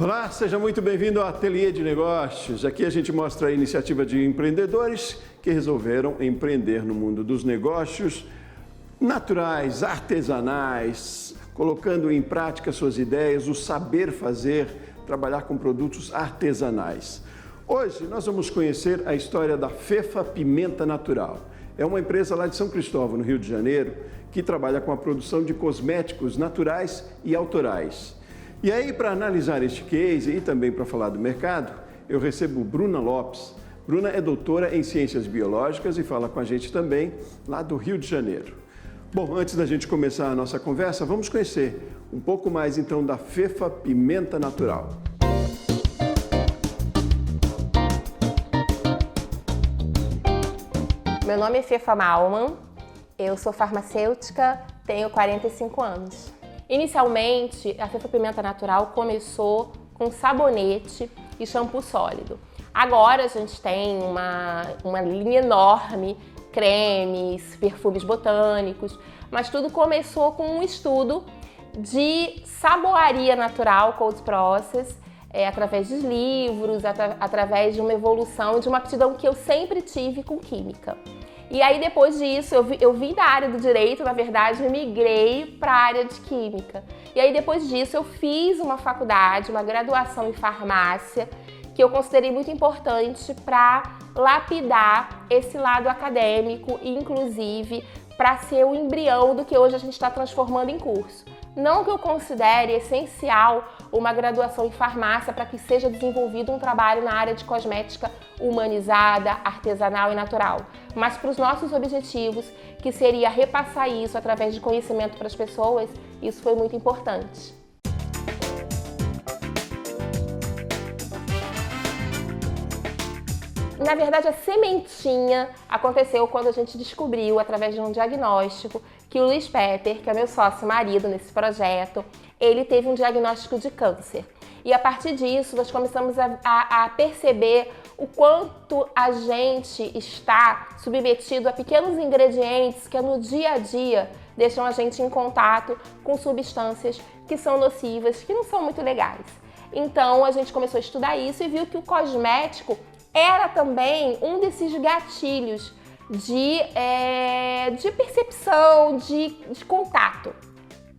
Olá, seja muito bem-vindo ao Ateliê de Negócios. Aqui a gente mostra a iniciativa de empreendedores que resolveram empreender no mundo dos negócios naturais, artesanais, colocando em prática suas ideias, o saber fazer, trabalhar com produtos artesanais. Hoje nós vamos conhecer a história da Fefa Pimenta Natural. É uma empresa lá de São Cristóvão, no Rio de Janeiro, que trabalha com a produção de cosméticos naturais e autorais. E aí, para analisar este case e também para falar do mercado, eu recebo Bruna Lopes. Bruna é doutora em Ciências Biológicas e fala com a gente também lá do Rio de Janeiro. Bom, antes da gente começar a nossa conversa, vamos conhecer um pouco mais então da Fefa Pimenta Natural. Meu nome é Fefa Malman, eu sou farmacêutica, tenho 45 anos. Inicialmente, a Fefa Pimenta Natural começou com sabonete e shampoo sólido. Agora a gente tem uma linha enorme, cremes, perfumes botânicos, mas tudo começou com um estudo de saboaria natural, cold process, através de livros, através de uma evolução, de uma aptidão que eu sempre tive com química. E aí depois disso, eu vim da área do direito, na verdade, eu migrei para a área de química. E aí depois disso eu fiz uma faculdade, uma graduação em farmácia, que eu considerei muito importante para lapidar esse lado acadêmico e inclusive para ser o embrião do que hoje a gente está transformando em curso. Não que eu considere essencial uma graduação em farmácia para que seja desenvolvido um trabalho na área de cosmética humanizada, artesanal e natural, mas para os nossos objetivos, que seria repassar isso através de conhecimento para as pessoas, isso foi muito importante. Na verdade, a sementinha aconteceu quando a gente descobriu, através de um diagnóstico, que o Luiz Pepper, que é meu sócio marido nesse projeto, ele teve um diagnóstico de câncer. E a partir disso, nós começamos a perceber o quanto a gente está submetido a pequenos ingredientes que no dia a dia deixam a gente em contato com substâncias que são nocivas, que não são muito legais. Então, a gente começou a estudar isso e viu que o cosmético era também um desses gatilhos de percepção, de contato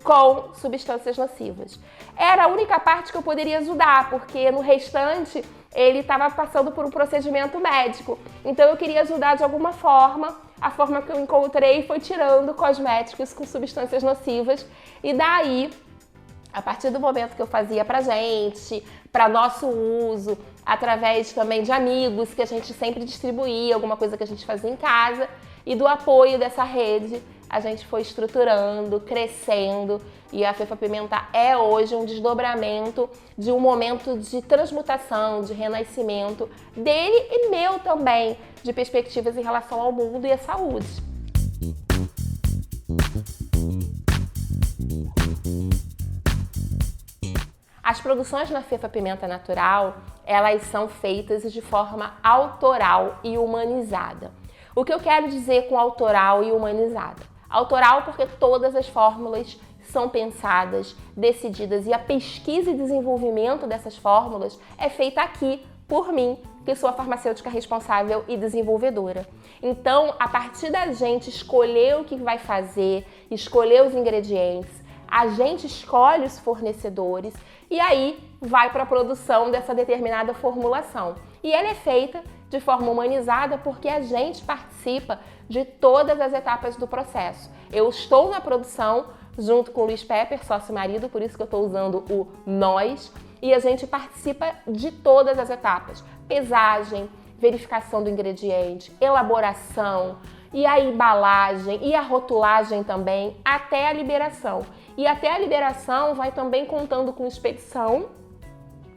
com substâncias nocivas. Era a única parte que eu poderia ajudar, porque no restante ele estava passando por um procedimento médico. Então eu queria ajudar de alguma forma. A forma que eu encontrei foi tirando cosméticos com substâncias nocivas. E daí, a partir do momento que eu fazia pra gente, para nosso uso, através também de amigos que a gente sempre distribuía, alguma coisa que a gente fazia em casa, e do apoio dessa rede, a gente foi estruturando, crescendo, e a Fefa Pimenta é hoje um desdobramento de um momento de transmutação, de renascimento dele e meu também, de perspectivas em relação ao mundo e à saúde. As produções na Fefa Pimenta Natural, elas são feitas de forma autoral e humanizada. O que eu quero dizer com autoral e humanizada? Autoral porque todas as fórmulas são pensadas, decididas, e a pesquisa e desenvolvimento dessas fórmulas é feita aqui por mim, que sou a farmacêutica responsável e desenvolvedora. Então, a partir da gente escolher o que vai fazer, escolher os ingredientes, a gente escolhe os fornecedores e aí vai para a produção dessa determinada formulação. E ela é feita de forma humanizada porque a gente participa de todas as etapas do processo. Eu estou na produção junto com o Luiz Pepper, sócio marido, por isso que eu estou usando o nós, e a gente participa de todas as etapas. Pesagem, verificação do ingrediente, elaboração, e a embalagem, e a rotulagem também, até a liberação. E até a liberação vai também contando com expedição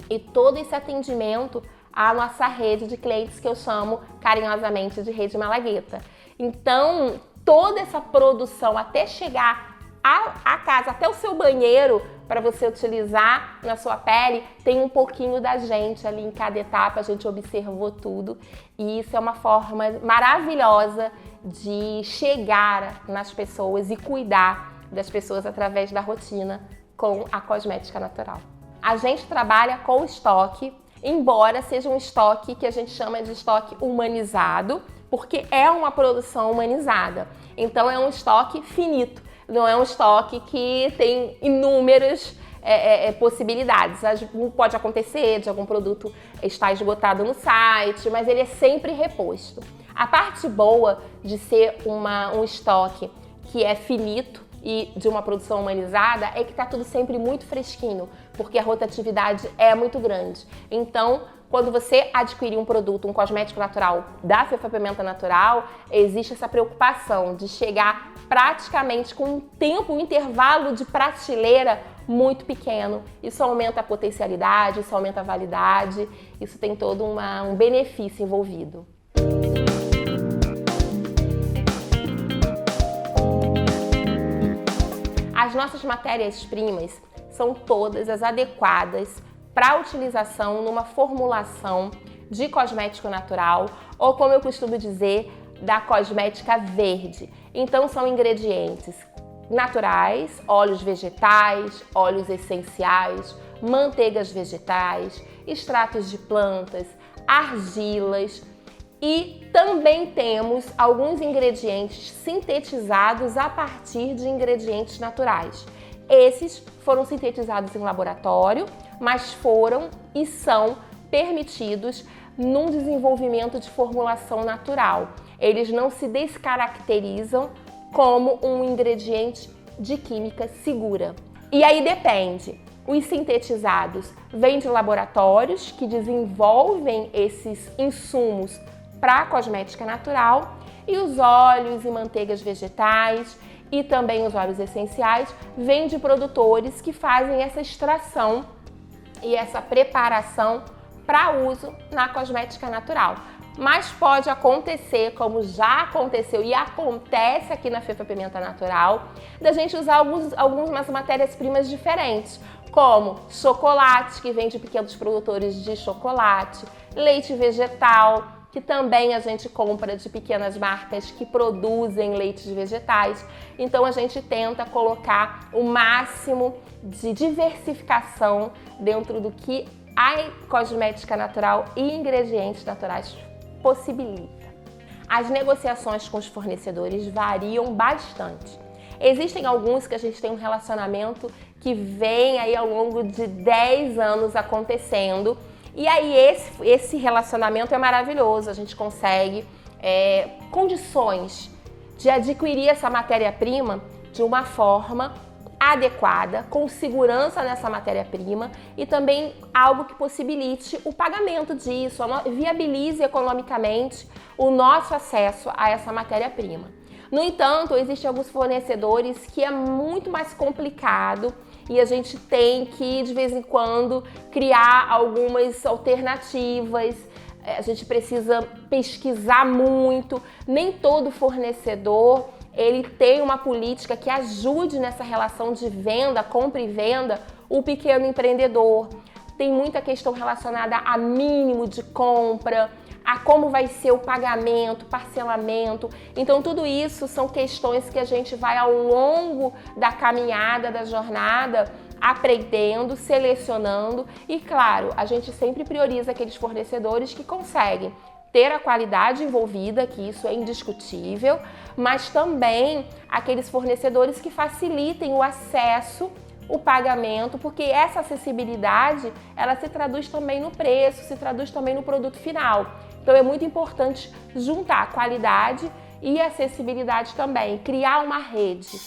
e todo esse atendimento à nossa rede de clientes que eu chamo carinhosamente de Rede Malagueta. Então, toda essa produção até chegar à casa, até o seu banheiro, para você utilizar na sua pele, tem um pouquinho da gente ali em cada etapa, a gente observou tudo. E isso é uma forma maravilhosa de chegar nas pessoas e cuidar das pessoas através da rotina com a cosmética natural. A gente trabalha com estoque, embora seja um estoque que a gente chama de estoque humanizado, porque é uma produção humanizada. Então é um estoque finito, não é um estoque que tem inúmeras possibilidades. Pode acontecer de algum produto estar esgotado no site, mas ele é sempre reposto. A parte boa de ser um estoque que é finito e de uma produção humanizada é que está tudo sempre muito fresquinho, porque a rotatividade é muito grande. Então, quando você adquirir um produto, um cosmético natural da Fefa Pimenta Natural, existe essa preocupação de chegar praticamente com um intervalo de prateleira muito pequeno. Isso aumenta a potencialidade, isso aumenta a validade, isso tem todo um benefício envolvido. As nossas matérias-primas são todas as adequadas para utilização numa formulação de cosmético natural, ou como eu costumo dizer, da cosmética verde. Então são ingredientes naturais, óleos vegetais, óleos essenciais, manteigas vegetais, extratos de plantas, argilas, e também temos alguns ingredientes sintetizados a partir de ingredientes naturais. Esses foram sintetizados em laboratório, mas foram e são permitidos num desenvolvimento de formulação natural. Eles não se descaracterizam como um ingrediente de química segura. E aí depende. Os sintetizados vêm de laboratórios que desenvolvem esses insumos para a cosmética natural, e os óleos e manteigas vegetais e também os óleos essenciais vêm de produtores que fazem essa extração e essa preparação para uso na cosmética natural. Mas pode acontecer, como já aconteceu e acontece aqui na Fefa Pimenta Natural, da gente usar algumas matérias-primas diferentes, como chocolate, que vem de pequenos produtores de chocolate, leite vegetal, que também a gente compra de pequenas marcas que produzem leites vegetais. Então a gente tenta colocar o máximo de diversificação dentro do que a cosmética natural e ingredientes naturais possibilita. As negociações com os fornecedores variam bastante. Existem alguns que a gente tem um relacionamento que vem aí ao longo de 10 anos acontecendo. E aí esse relacionamento é maravilhoso, a gente consegue condições de adquirir essa matéria-prima de uma forma adequada, com segurança nessa matéria-prima e também algo que possibilite o pagamento disso, viabilize economicamente o nosso acesso a essa matéria-prima. No entanto, existem alguns fornecedores que é muito mais complicado e a gente tem que, de vez em quando, criar algumas alternativas. A gente precisa pesquisar muito. Nem todo fornecedor ele tem uma política que ajude nessa relação de venda, compra e venda, o pequeno empreendedor. Tem muita questão relacionada a mínimo de compra, a como vai ser o pagamento, parcelamento. Então tudo isso são questões que a gente vai ao longo da caminhada, da jornada, aprendendo, selecionando e, claro, a gente sempre prioriza aqueles fornecedores que conseguem ter a qualidade envolvida, que isso é indiscutível, mas também aqueles fornecedores que facilitem o acesso, o pagamento, porque essa acessibilidade, ela se traduz também no preço, se traduz também no produto final. Então é muito importante juntar qualidade e acessibilidade também, criar uma rede.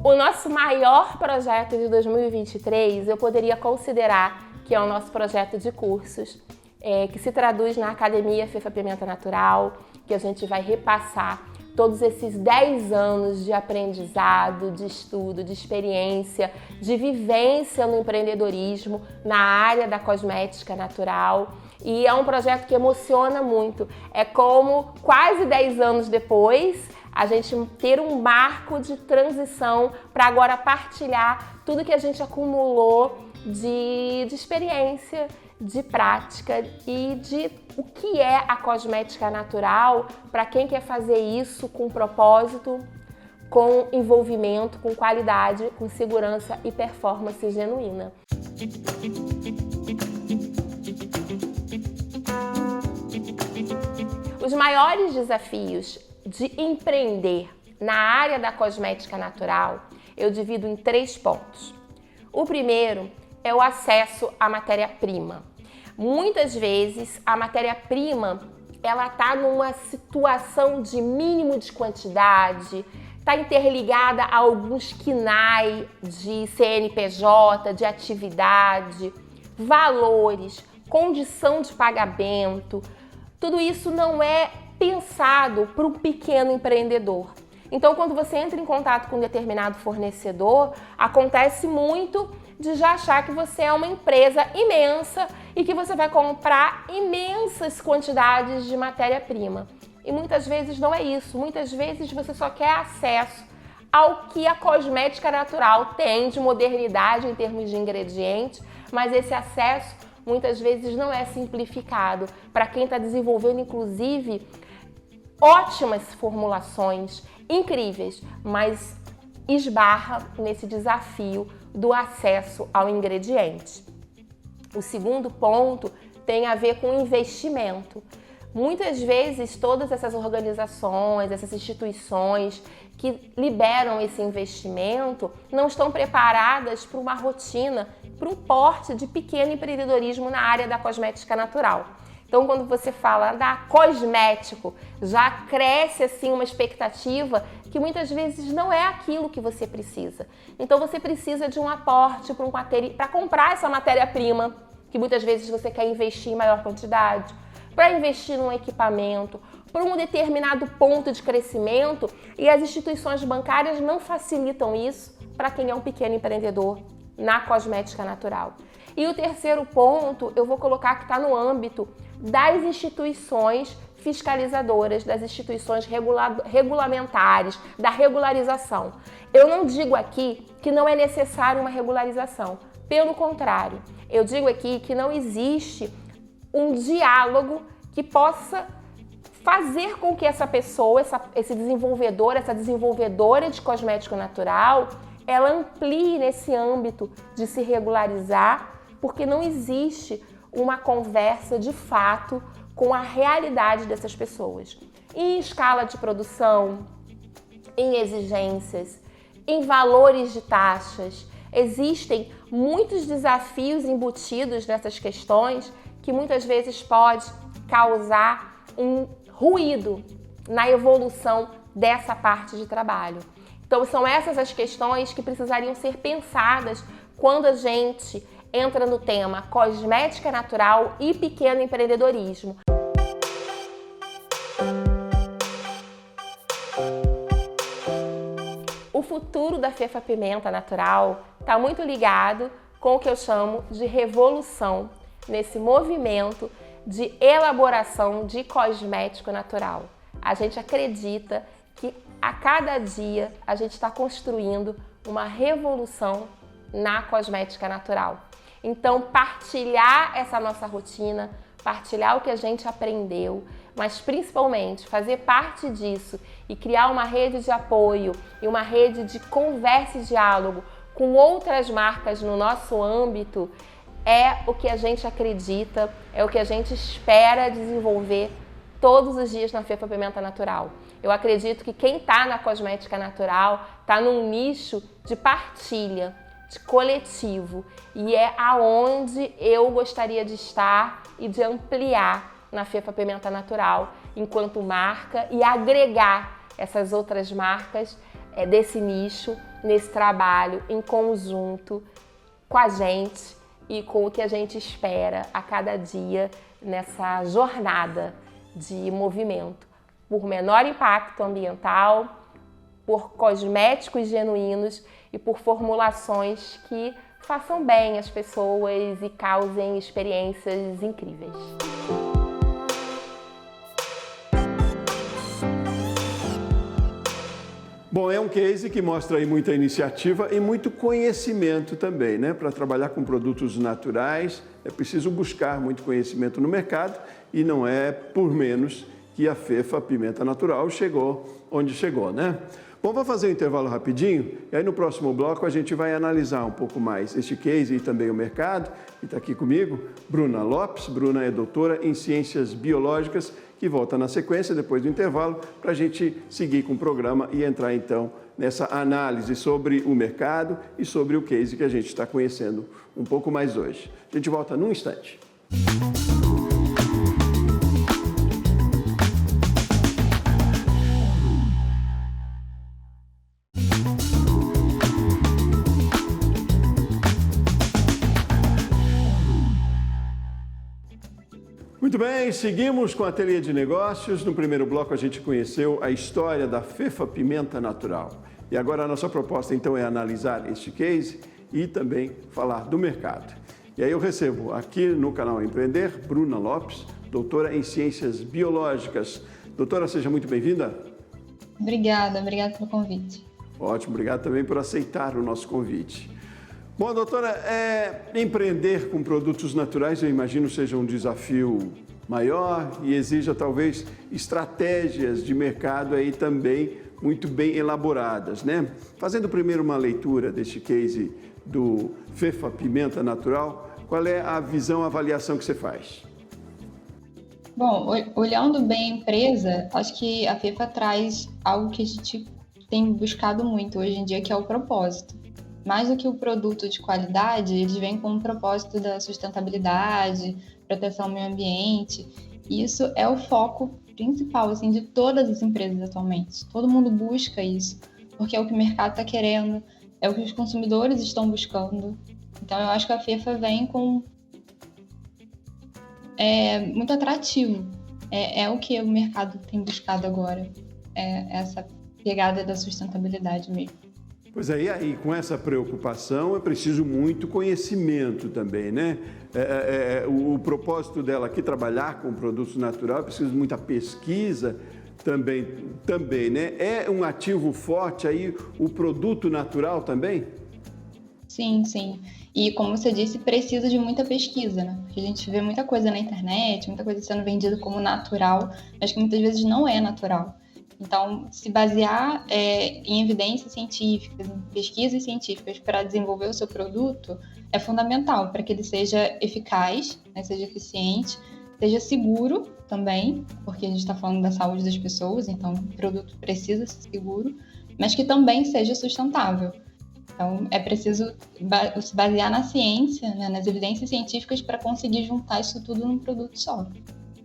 O nosso maior projeto de 2023, eu poderia considerar que é o nosso projeto de cursos, que se traduz na Academia Fefa Pimenta Natural, que a gente vai repassar todos esses 10 anos de aprendizado, de estudo, de experiência, de vivência no empreendedorismo, na área da cosmética natural. E é um projeto que emociona muito. É como quase 10 anos depois, a gente ter um marco de transição para agora partilhar tudo que a gente acumulou de experiência, de prática e de o que é a cosmética natural para quem quer fazer isso com propósito, com envolvimento, com qualidade, com segurança e performance genuína. Os maiores desafios de empreender na área da cosmética natural, eu divido em 3 pontos. O primeiro é o acesso à matéria-prima. Muitas vezes a matéria-prima ela está numa situação de mínimo de quantidade, está interligada a alguns KNAI de CNPJ, de atividade, valores, condição de pagamento. Tudo isso não é pensado para um pequeno empreendedor. Então, quando você entra em contato com um determinado fornecedor, acontece muito de já achar que você é uma empresa imensa e que você vai comprar imensas quantidades de matéria-prima. E muitas vezes não é isso. Muitas vezes você só quer acesso ao que a cosmética natural tem de modernidade em termos de ingredientes, mas esse acesso muitas vezes não é simplificado. Para quem está desenvolvendo, inclusive, ótimas formulações, incríveis, mas esbarra nesse desafio do acesso ao ingrediente. O segundo ponto tem a ver com investimento. Muitas vezes todas essas organizações, essas instituições que liberam esse investimento não estão preparadas para uma rotina, para um porte de pequeno empreendedorismo na área da cosmética natural. Então, quando você fala da cosmético, já cresce assim uma expectativa que muitas vezes não é aquilo que você precisa. Então, você precisa de um aporte para comprar essa matéria-prima, que muitas vezes você quer investir em maior quantidade, para investir num equipamento, para um determinado ponto de crescimento, e as instituições bancárias não facilitam isso para quem é um pequeno empreendedor na cosmética natural. E o terceiro ponto, eu vou colocar que está no âmbito das instituições fiscalizadoras, das instituições regulamentares, da regularização. Eu não digo aqui que não é necessário uma regularização. Pelo contrário, eu digo aqui que não existe um diálogo que possa fazer com que essa pessoa, esse desenvolvedor, essa desenvolvedora de cosmético natural, ela amplie nesse âmbito de se regularizar, porque não existe uma conversa de fato com a realidade dessas pessoas. Em escala de produção, em exigências, em valores de taxas, existem muitos desafios embutidos nessas questões que muitas vezes pode causar um ruído na evolução dessa parte de trabalho. Então, são essas as questões que precisariam ser pensadas quando a gente entra no tema cosmética natural e pequeno empreendedorismo. O futuro da Fefa Pimenta Natural está muito ligado com o que eu chamo de revolução nesse movimento de elaboração de cosmético natural. A gente acredita que a cada dia a gente está construindo uma revolução na cosmética natural. Então, partilhar essa nossa rotina, partilhar o que a gente aprendeu, mas principalmente fazer parte disso e criar uma rede de apoio e uma rede de conversa e diálogo com outras marcas no nosso âmbito é o que a gente acredita, é o que a gente espera desenvolver todos os dias na Fefa Pimenta Natural. Eu acredito que quem está na cosmética natural está num nicho de partilha, de coletivo, e é aonde eu gostaria de estar e de ampliar na Fefa Pimenta Natural enquanto marca e agregar essas outras marcas desse nicho, nesse trabalho em conjunto com a gente e com o que a gente espera a cada dia nessa jornada de movimento por menor impacto ambiental, por cosméticos genuínos e por formulações que façam bem às pessoas e causem experiências incríveis. Bom, é um case que mostra aí muita iniciativa e muito conhecimento também, né? Para trabalhar com produtos naturais é preciso buscar muito conhecimento no mercado e não é por menos que a Fefa Pimenta Natural chegou onde chegou, né? Bom, vamos fazer um intervalo rapidinho e aí no próximo bloco a gente vai analisar um pouco mais este case e também o mercado. E está aqui comigo Bruna Lopes. Bruna é doutora em Ciências Biológicas, que volta na sequência depois do intervalo para a gente seguir com o programa e entrar então nessa análise sobre o mercado e sobre o case que a gente está conhecendo um pouco mais hoje. A gente volta num instante. Muito bem, seguimos com a Ateliê de Negócios. No primeiro bloco a gente conheceu a história da Fefa Pimenta Natural. E agora a nossa proposta então é analisar este case e também falar do mercado. E aí eu recebo aqui no canal Empreender, Bruna Lopes, doutora em Ciências Biológicas. Doutora, seja muito bem-vinda. Obrigada pelo convite. Ótimo, obrigado também por aceitar o nosso convite. Bom, doutora, empreender com produtos naturais, eu imagino, seja um desafio maior e exija talvez estratégias de mercado aí também muito bem elaboradas, né? Fazendo primeiro uma leitura deste case do Fefa Pimenta Natural, qual é a visão, a avaliação que você faz? Bom, olhando bem a empresa, acho que a Fefa traz algo que a gente tem buscado muito hoje em dia, que é o propósito. Mais do que o produto de qualidade, eles vêm com o propósito da sustentabilidade, proteção ao meio ambiente. E isso é o foco principal, assim, de todas as empresas atualmente. Todo mundo busca isso, porque é o que o mercado está querendo, é o que os consumidores estão buscando. Então, eu acho que a Fefa vem com muito atrativo. É o que o mercado tem buscado agora, essa pegada da sustentabilidade mesmo. Pois é, e aí, com essa preocupação, é preciso muito conhecimento também, né? O propósito dela aqui, trabalhar com produtos naturais, é preciso muita pesquisa também, né? É um ativo forte aí o produto natural também? Sim. E, como você disse, precisa de muita pesquisa, né? Porque a gente vê muita coisa na internet, muita coisa sendo vendida como natural, mas que muitas vezes não é natural. Então, se basear em evidências científicas, em pesquisas científicas para desenvolver o seu produto é fundamental para que ele seja eficaz, né, seja eficiente, seja seguro também, porque a gente está falando da saúde das pessoas, então o produto precisa ser seguro, mas que também seja sustentável. Então, é preciso se basear na ciência, né, nas evidências científicas para conseguir juntar isso tudo num produto só.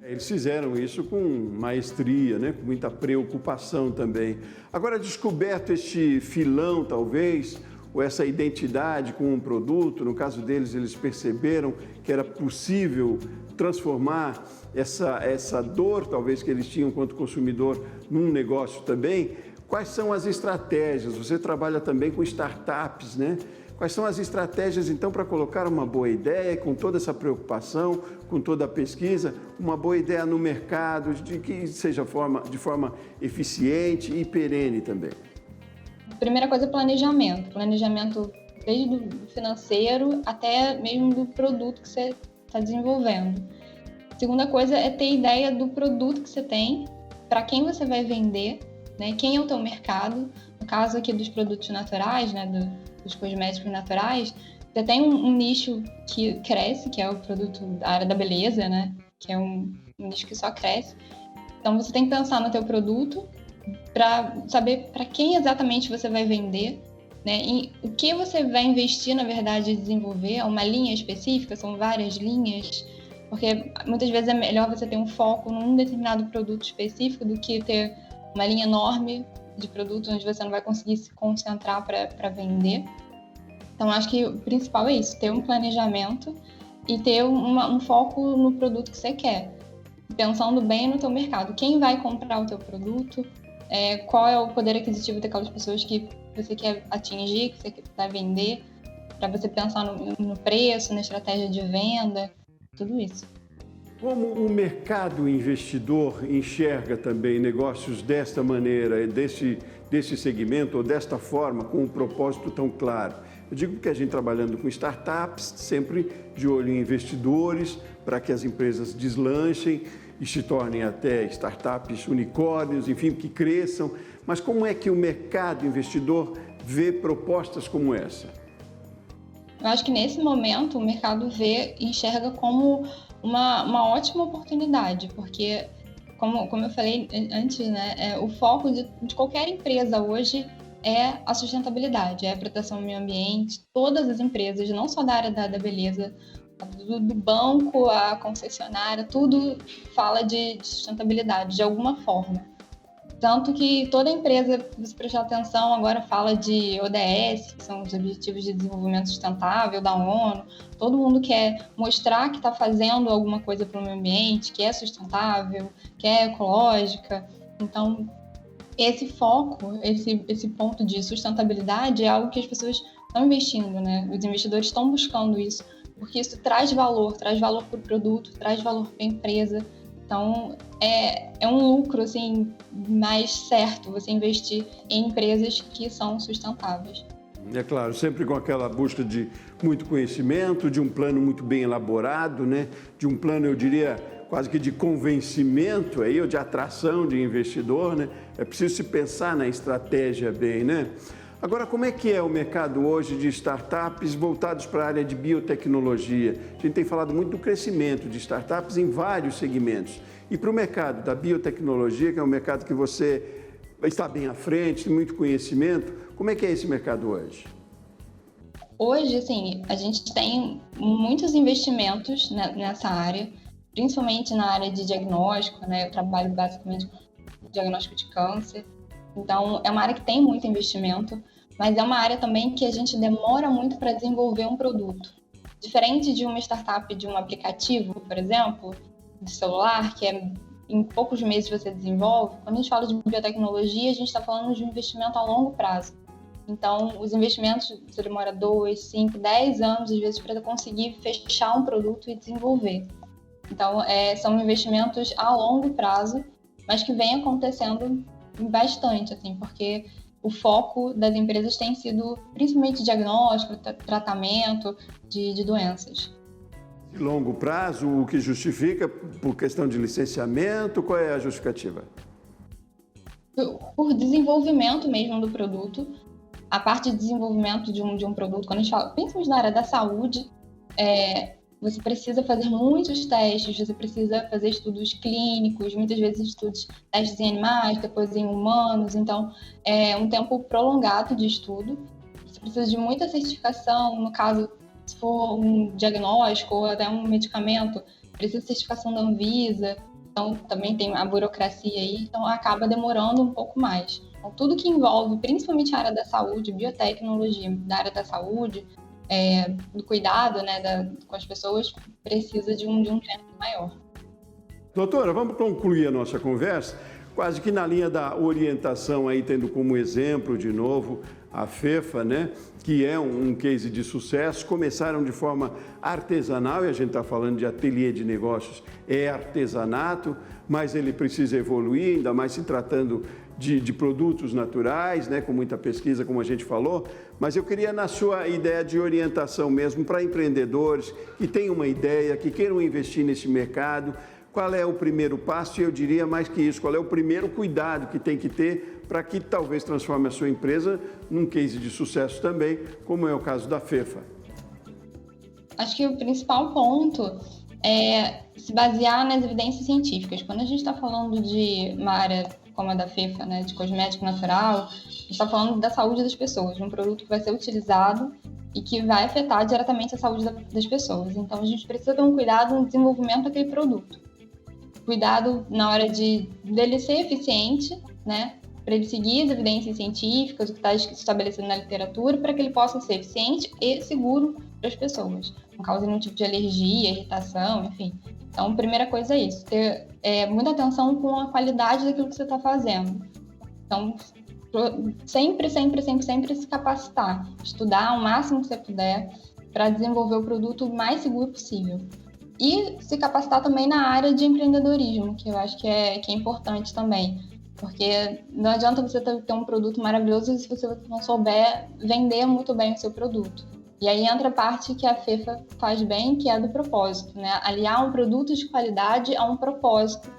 Eles fizeram isso com maestria, né? Com muita preocupação também. Agora, descoberto este filão, talvez, ou essa identidade com um produto, no caso deles, eles perceberam que era possível transformar essa dor, talvez, que eles tinham quanto consumidor, num negócio também. Quais são as estratégias? Você trabalha também com startups, né? Quais são as estratégias, então, para colocar uma boa ideia, com toda essa preocupação, com toda a pesquisa, uma boa ideia no mercado, de que seja de forma eficiente e perene também? Primeira coisa é planejamento. Planejamento desde o financeiro até mesmo do produto que você está desenvolvendo. Segunda coisa é ter ideia do produto que você tem, para quem você vai vender, né? Quem é o teu mercado. No caso aqui dos produtos naturais, né? Dos cosméticos naturais, você tem um nicho que cresce, que é o produto da área da beleza, né? Que é um nicho que só cresce. Então, você tem que pensar no teu produto para saber para quem exatamente você vai vender, né? E o que você vai investir, na verdade, em desenvolver. É uma linha específica, são várias linhas, porque muitas vezes é melhor você ter um foco num determinado produto específico do que ter uma linha enorme de produto onde você não vai conseguir se concentrar para vender. Então, acho que o principal é isso, ter um planejamento e ter um foco no produto que você quer. Pensando bem no teu mercado. Quem vai comprar o teu produto? Qual é o poder aquisitivo daquelas pessoas que você quer atingir, que você quer vender? Para você pensar no preço, na estratégia de venda, tudo isso. Como o mercado investidor enxerga também negócios desta maneira, desse segmento ou desta forma, com um propósito tão claro? Eu digo porque a gente trabalhando com startups, sempre de olho em investidores, para que as empresas deslanchem e se tornem até startups unicórnios, enfim, que cresçam. Mas como é que o mercado investidor vê propostas como essa? Eu acho que nesse momento o mercado enxerga como uma ótima oportunidade, porque, como eu falei antes, né, o foco de qualquer empresa hoje é a sustentabilidade, é a proteção ao meio ambiente. Todas as empresas, não só da área da beleza, do banco, a concessionária, tudo fala de sustentabilidade de alguma forma. Tanto que toda empresa, se prestar atenção, agora fala de ODS, que são os Objetivos de Desenvolvimento Sustentável da ONU. Todo mundo quer mostrar que está fazendo alguma coisa para o meio ambiente, que é sustentável, que é ecológica. Então, esse foco, esse ponto de sustentabilidade é algo que as pessoas estão investindo, né? Os investidores estão buscando isso, porque isso traz valor para o produto, traz valor para a empresa. Então, é um lucro assim, mais certo você investir em empresas que são sustentáveis. É claro, sempre com aquela busca de muito conhecimento, de um plano muito bem elaborado, né? De um plano, eu diria, quase que de convencimento, aí, ou de atração de investidor, né? É preciso se pensar na estratégia bem, né? Agora, como é que é o mercado hoje de startups voltados para a área de biotecnologia? A gente tem falado muito do crescimento de startups em vários segmentos. E para o mercado da biotecnologia, que é um mercado que você está bem à frente, tem muito conhecimento, como é que é esse mercado hoje? Hoje, assim, a gente tem muitos investimentos nessa área, principalmente na área de diagnóstico, né? Eu trabalho basicamente com diagnóstico de câncer. Então, é uma área que tem muito investimento, mas é uma área também que a gente demora muito para desenvolver um produto. Diferente de uma startup, de um aplicativo, por exemplo, de celular, que em poucos meses você desenvolve, quando a gente fala de biotecnologia, a gente está falando de um investimento a longo prazo. Então, os investimentos, você demora 2, 5, 10 anos, às vezes, para conseguir fechar um produto e desenvolver. Então, são investimentos a longo prazo, mas que vem acontecendo bastante, assim, porque o foco das empresas tem sido principalmente diagnóstico, tratamento de doenças. De longo prazo, o que justifica por questão de licenciamento, qual é a justificativa? Por desenvolvimento mesmo do produto, a parte de desenvolvimento de um produto, quando a gente fala, principalmente na área da saúde, você precisa fazer muitos testes, você precisa fazer estudos clínicos, muitas vezes testes em animais, depois em humanos, então é um tempo prolongado de estudo. Você precisa de muita certificação, no caso, se for um diagnóstico ou até um medicamento, precisa de certificação da Anvisa, então também tem a burocracia aí, então acaba demorando um pouco mais. Então, tudo que envolve, principalmente a área da saúde, biotecnologia da área da saúde, do cuidado, né, com as pessoas, precisa de um tempo maior. Doutora, vamos concluir a nossa conversa, quase que na linha da orientação, aí tendo como exemplo, de novo, a FEFA, né, que é um case de sucesso. Começaram de forma artesanal, e a gente está falando de ateliê de negócios, é artesanato, mas ele precisa evoluir, ainda mais se tratando de produtos naturais, né, com muita pesquisa, como a gente falou, mas eu queria, na sua ideia de orientação mesmo, para empreendedores que têm uma ideia, que queiram investir nesse mercado, qual é o primeiro passo? E eu diria mais que isso, qual é o primeiro cuidado que tem que ter para que talvez transforme a sua empresa num case de sucesso também, como é o caso da FEFA? Acho que o principal ponto é se basear nas evidências científicas. Quando a gente está falando de uma área como a da FEFA, né, de cosmético natural, a gente está falando da saúde das pessoas, de um produto que vai ser utilizado e que vai afetar diretamente a saúde das pessoas. Então, a gente precisa ter um cuidado no desenvolvimento daquele produto. Cuidado na hora dele ser eficiente, né, para ele seguir as evidências científicas, o que está estabelecido na literatura, para que ele possa ser eficiente e seguro para as pessoas. Não cause nenhum tipo de alergia, irritação, enfim. Então, a primeira coisa é isso, ter muita atenção com a qualidade daquilo que você está fazendo. Então, sempre se capacitar, estudar o máximo que você puder para desenvolver o produto o mais seguro possível. E se capacitar também na área de empreendedorismo, que eu acho que é importante também. Porque não adianta você ter um produto maravilhoso se você não souber vender muito bem o seu produto. E aí entra a parte que a FEFA faz bem, que é do propósito, né? Aliar um produto de qualidade a um propósito.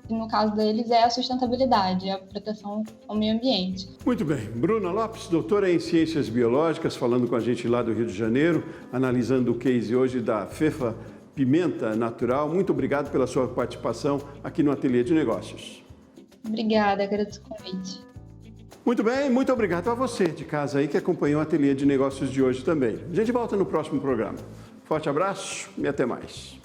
E no caso deles é a sustentabilidade, a proteção ao meio ambiente. Muito bem. Bruna Lopes, doutora em Ciências Biológicas, falando com a gente lá do Rio de Janeiro, analisando o case hoje da FEFA Pimenta Natural. Muito obrigado pela sua participação aqui no Ateliê de Negócios. Obrigada, agradeço o convite. Muito bem, muito obrigado a você de casa aí que acompanhou o Ateliê de Negócios de hoje também. A gente volta no próximo programa. Forte abraço e até mais.